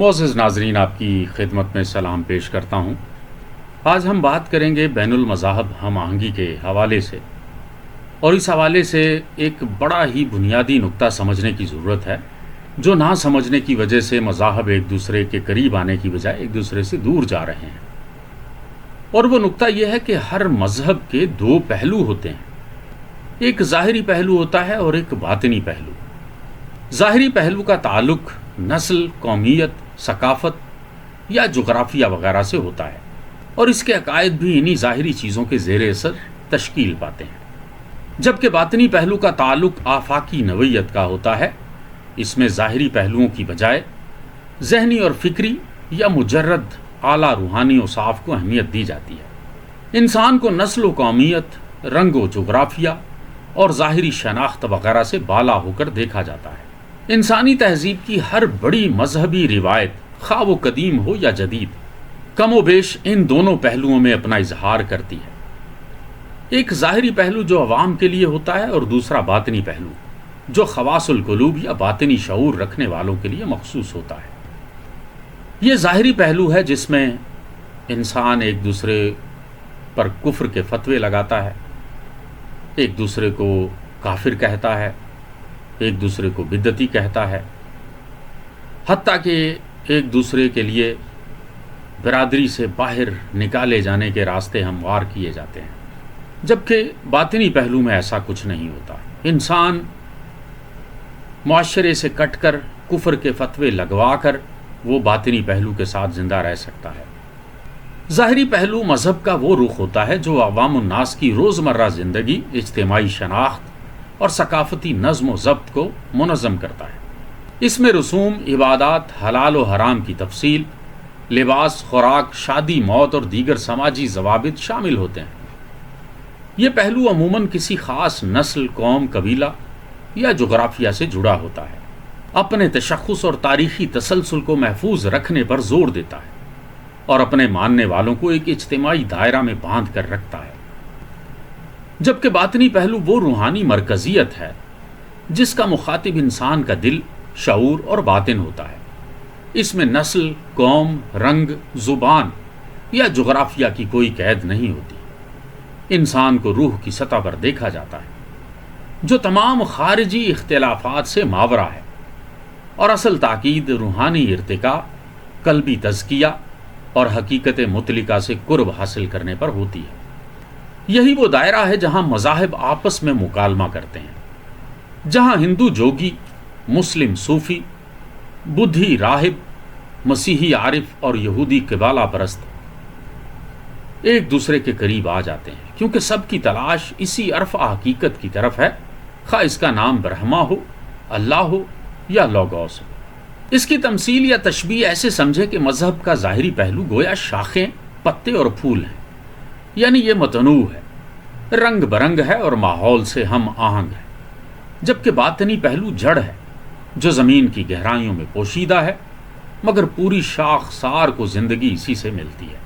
معزز ناظرین، آپ کی خدمت میں سلام پیش کرتا ہوں۔ آج ہم بات کریں گے بین المذاہب ہم آہنگی کے حوالے سے، اور اس حوالے سے ایک بڑا ہی بنیادی نقطہ سمجھنے کی ضرورت ہے، جو نہ سمجھنے کی وجہ سے مذاہب ایک دوسرے کے قریب آنے کی بجائے ایک دوسرے سے دور جا رہے ہیں۔ اور وہ نقطہ یہ ہے کہ ہر مذہب کے دو پہلو ہوتے ہیں، ایک ظاہری پہلو ہوتا ہے اور ایک باطنی پہلو۔ ظاہری پہلو کا تعلق نسل، قومیت، ثقافت یا جغرافیہ وغیرہ سے ہوتا ہے، اور اس کے عقائد بھی انہی ظاہری چیزوں کے زیر اثر تشکیل پاتے ہیں، جبکہ باطنی پہلو کا تعلق آفاقی نوعیت کا ہوتا ہے۔ اس میں ظاہری پہلوؤں کی بجائے ذہنی اور فکری یا مجرد اعلیٰ روحانی اوصاف کو اہمیت دی جاتی ہے۔ انسان کو نسل و قومیت، رنگ و جغرافیہ اور ظاہری شناخت وغیرہ سے بالا ہو کر دیکھا جاتا ہے۔ انسانی تہذیب کی ہر بڑی مذہبی روایت، خواہ وہ قدیم ہو یا جدید، کم و بیش ان دونوں پہلوؤں میں اپنا اظہار کرتی ہے۔ ایک ظاہری پہلو جو عوام کے لیے ہوتا ہے، اور دوسرا باطنی پہلو جو خواص القلوب یا باطنی شعور رکھنے والوں کے لیے مخصوص ہوتا ہے۔ یہ ظاہری پہلو ہے جس میں انسان ایک دوسرے پر کفر کے فتوے لگاتا ہے، ایک دوسرے کو کافر کہتا ہے، ایک دوسرے کو بدعتی کہتا ہے، حتیٰ کہ ایک دوسرے کے لیے برادری سے باہر نکالے جانے کے راستے ہموار کیے جاتے ہیں، جبکہ باطنی پہلو میں ایسا کچھ نہیں ہوتا۔ انسان معاشرے سے کٹ کر کفر کے فتوے لگوا کر وہ باطنی پہلو کے ساتھ زندہ رہ سکتا ہے۔ ظاہری پہلو مذہب کا وہ رخ ہوتا ہے جو عوام الناس کی روزمرہ زندگی، اجتماعی شناخت اور ثقافتی نظم و ضبط کو منظم کرتا ہے۔ اس میں رسوم، عبادات، حلال و حرام کی تفصیل، لباس، خوراک، شادی، موت اور دیگر سماجی ضوابط شامل ہوتے ہیں۔ یہ پہلو عموماً کسی خاص نسل، قوم، قبیلہ یا جغرافیہ سے جڑا ہوتا ہے، اپنے تشخص اور تاریخی تسلسل کو محفوظ رکھنے پر زور دیتا ہے، اور اپنے ماننے والوں کو ایک اجتماعی دائرہ میں باندھ کر رکھتا ہے۔ جبکہ باطنی پہلو وہ روحانی مرکزیت ہے جس کا مخاطب انسان کا دل، شعور اور باطن ہوتا ہے۔ اس میں نسل، قوم، رنگ، زبان یا جغرافیہ کی کوئی قید نہیں ہوتی۔ انسان کو روح کی سطح پر دیکھا جاتا ہے، جو تمام خارجی اختلافات سے ماورا ہے، اور اصل تاکید روحانی ارتقاء، قلبی تزکیہ اور حقیقت مطلقہ سے قرب حاصل کرنے پر ہوتی ہے۔ یہی وہ دائرہ ہے جہاں مذاہب آپس میں مکالمہ کرتے ہیں، جہاں ہندو جوگی، مسلم صوفی، بدھی راہب، مسیحی عارف اور یہودی قبالہ پرست ایک دوسرے کے قریب آ جاتے ہیں، کیونکہ سب کی تلاش اسی عرفہ حقیقت کی طرف ہے، خواہ اس کا نام برہما ہو، اللہ ہو یا لوگوس ہو۔ اس کی تمثیل یا تشبیہ ایسے سمجھے کہ مذہب کا ظاہری پہلو گویا شاخیں، پتے اور پھول ہیں، یعنی یہ متنوع ہے، رنگ برنگ ہے اور ماحول سے ہم آہنگ ہے، جبکہ باطنی پہلو جڑ ہے، جو زمین کی گہرائیوں میں پوشیدہ ہے، مگر پوری شاخ سار کو زندگی اسی سے ملتی ہے۔